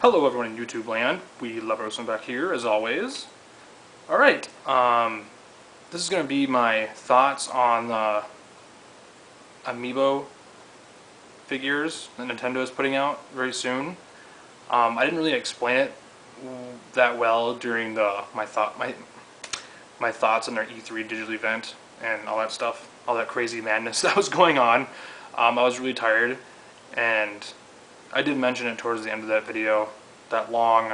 Hello everyone in YouTube land. We love Roasting back here as always. Alright, this is going to be my thoughts on the Amiibo figures that Nintendo is putting out very soon. I didn't really explain it that well during my thoughts on their E3 digital event and all that stuff, all that crazy madness that was going on. I was really tired, and I did mention it towards the end of that video, that long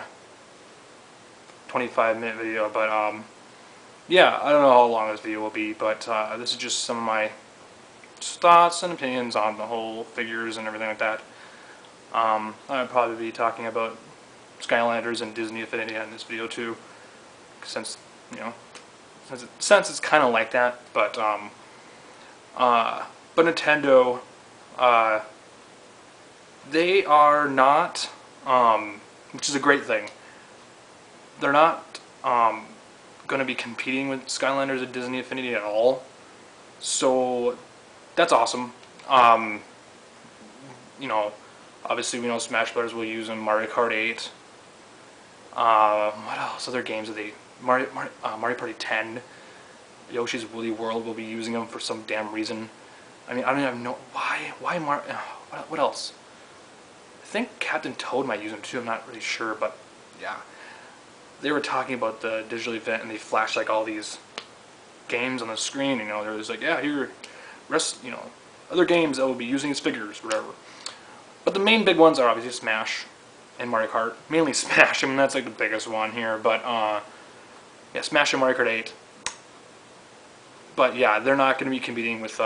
25-minute video, but yeah, I don't know how long this video will be, but this is just some of my thoughts and opinions on the whole figures and everything like that. I'll probably be talking about Skylanders and Disney Affinity in this video too, since, you know, since it's kind of like that, but Nintendo, they are not, which is a great thing, they're not going to be competing with Skylanders and Disney Affinity at all, so that's awesome. You know, obviously we know Smash Brothers will use them, Mario Kart 8, what else, other games are they, Mario Party 10, Yoshi's Woolly World will be using them for some damn reason. I mean, I don't even know why what else? I think Captain Toad might use them too, I'm not really sure, but yeah. They were talking about the digital event and they flashed like all these games on the screen, you know, there was like, yeah, here, you know, other games that will be using these figures, whatever. But the main big ones are obviously Smash and Mario Kart, mainly Smash, I mean, that's like the biggest one here, but yeah, Smash and Mario Kart 8. But yeah, they're not going to be competing with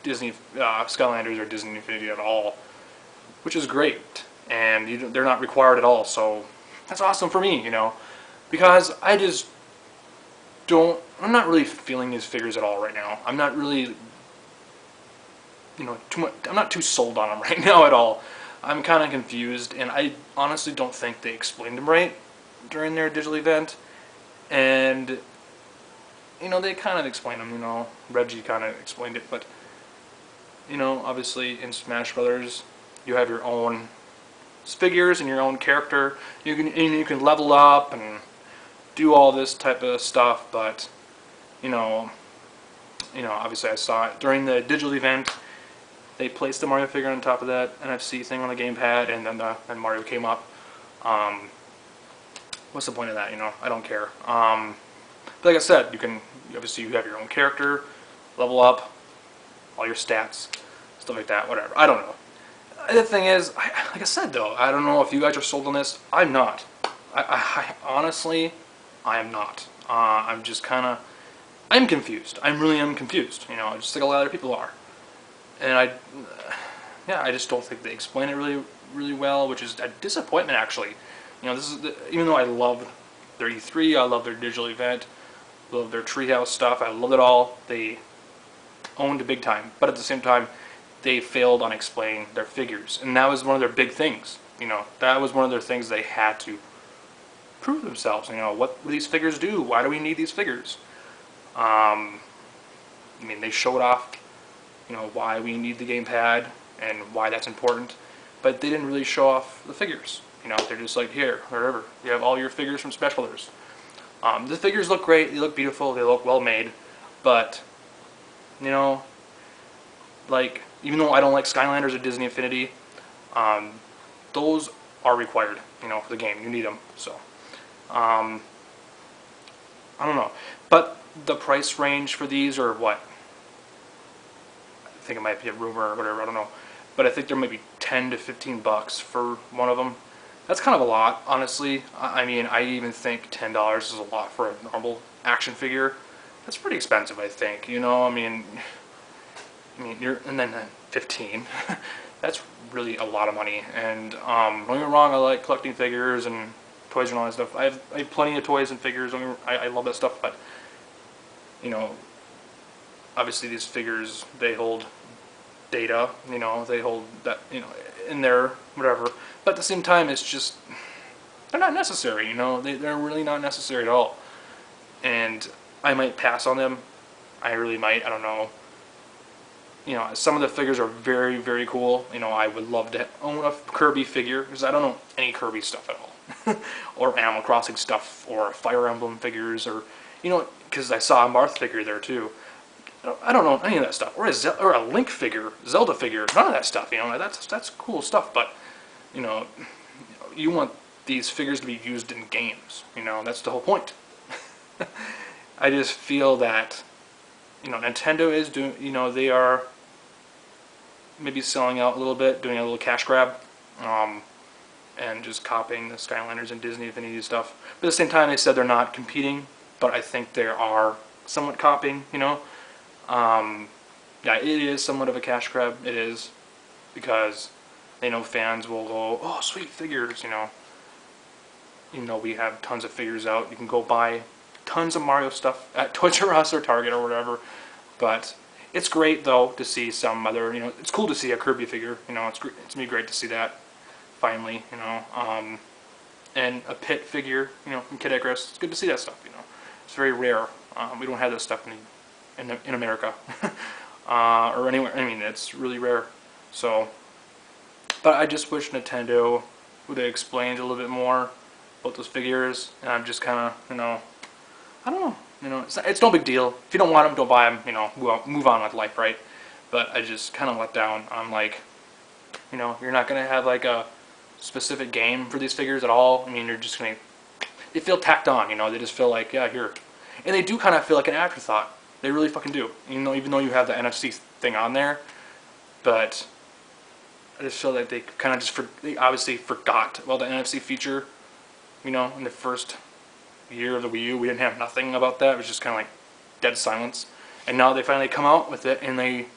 Disney Skylanders or Disney Infinity at all, which is great, and they're not required at all, so that's awesome for me, you know, because I just don't, I'm not really feeling these figures at all right now. I'm not really, you know, I'm not too sold on them right now at all. I'm kind of confused, and I honestly don't think they explained them right during their digital event, and you know, they kind of explained them, you know, Reggie kind of explained it, but, you know, obviously in Smash Brothers, you have your own figures and your own character. You can level up and do all this type of stuff, but, you know, obviously I saw it during the digital event. They placed the Mario figure on top of that NFC thing on the gamepad, and then Mario came up. What's the point of that, you know? I don't care. But like I said, obviously you have your own character, level up, all your stats, stuff like that, whatever. I don't know. The thing is, like I said though, I don't know if you guys are sold on this. I'm not. I honestly, I am not. I'm just kind of, I'm confused. I really am confused, you know, just like a lot of other people are. And yeah, I just don't think they explain it really well, which is a disappointment actually. You know, this is even though I love their E3, I love their digital event, love their treehouse stuff, I love it all. They owned big time, but at the same time, they failed on explaining their figures, and that was one of their big things. You know, that was one of their things they had to prove themselves. You know, what do these figures do? Why do we need these figures? I mean, they showed off, you know, why we need the gamepad and why that's important, but they didn't really show off the figures. You know, they're just like, here, wherever, you have all your figures from Smash Brothers. The figures look great, they look beautiful, they look well made, but, you know, like, even though I don't like Skylanders or Disney Infinity, those are required, you know, for the game. You need them, so. I don't know. But the price range for these are what? I think it might be a rumor or whatever, I don't know. But I think there might be 10 to 15 bucks for one of them. That's kind of a lot, honestly. I mean, I even think $10 is a lot for a normal action figure. That's pretty expensive, I think, you know, I mean, and then 15. That's really a lot of money. And don't get me wrong, I like collecting figures and toys and all that stuff. I have plenty of toys and figures. I love that stuff. But you know, obviously these figures, they hold data. You know, they hold that, you know, in there, whatever. But at the same time, it's just, they're not necessary. You know, they're really not necessary at all. And I might pass on them. I really might. I don't know. You know, some of the figures are very, very cool. You know, I would love to own a Kirby figure because I don't know any Kirby stuff at all, or Animal Crossing stuff, or Fire Emblem figures, or you know, because I saw a Marth figure there too. I don't know any of that stuff, or a Link figure, Zelda figure, none of that stuff. You know, that's cool stuff. But you know, you want these figures to be used in games. You know, that's the whole point. I just feel that, you know, Nintendo is doing, you know, they are maybe selling out a little bit, doing a little cash grab, and just copying the Skylanders and Disney Infinity stuff. But at the same time, they said they're not competing, but I think they are somewhat copying, you know. Yeah, it is somewhat of a cash grab, it is, because they know fans will go, oh, sweet figures, you know. You know, we have tons of figures out. You can go buy tons of Mario stuff at Toys R Us or Target or whatever. But it's great, though, to see some other, you know, it's cool to see a Kirby figure. You know, it's going to be great to see that, finally, you know. And a Pit figure, you know, from Kid Icarus. It's good to see that stuff, you know. It's very rare. We don't have this stuff in America or anywhere. I mean, it's really rare. So, but I just wish Nintendo would have explained a little bit more about those figures, and I'm just kind of, you know, I don't know, you know, it's no big deal. If you don't want them, don't buy them, you know, move on with life, right? But I just kind of let down. I'm like, you know, you're not going to have like a specific game for these figures at all. I mean, you're just going to, they feel tacked on, you know, they just feel like, yeah, here. And they do kind of feel like an afterthought. They really fucking do. You know, even though you have the NFC thing on there, but I just feel like they kind of they obviously forgot about the NFC feature. You know, in the first year of the Wii U, we didn't have nothing about that. It was just kind of like dead silence. And now they finally come out with it, and they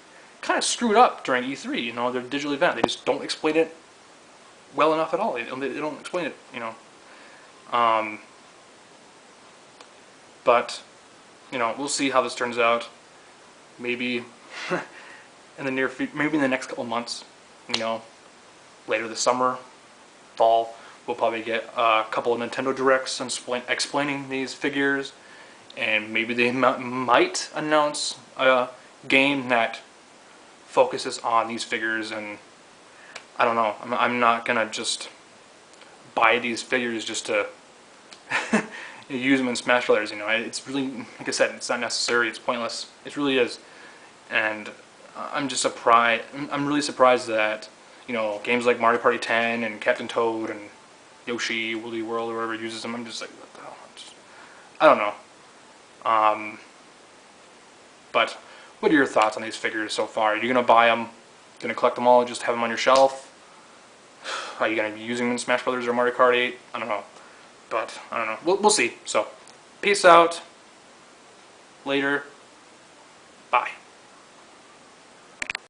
kind of screwed up during E3, you know, their digital event. They just don't explain it well enough at all. They don't explain it, you know. But, you know, we'll see how this turns out. Maybe in the near future, maybe in the next couple months, you know, later this summer, fall, we'll probably get a couple of Nintendo Directs explaining these figures, and maybe they might announce a game that focuses on these figures. And I don't know, I'm not gonna just buy these figures just to use them in Smash Brothers. You know, it's really, like I said, it's not necessary. It's pointless. It really is, and I'm just surprised. I'm really surprised that, you know, games like Mario Party 10 and Captain Toad and Yoshi, Woolly World, or whoever uses them, I'm just like, what the hell? I don't know. But what are your thoughts on these figures so far? Are you gonna buy them? Gonna collect them all? Just have them on your shelf? Are you gonna be using them in Smash Brothers or Mario Kart 8? I don't know. But I don't know. We'll see. So, peace out. Later. Bye.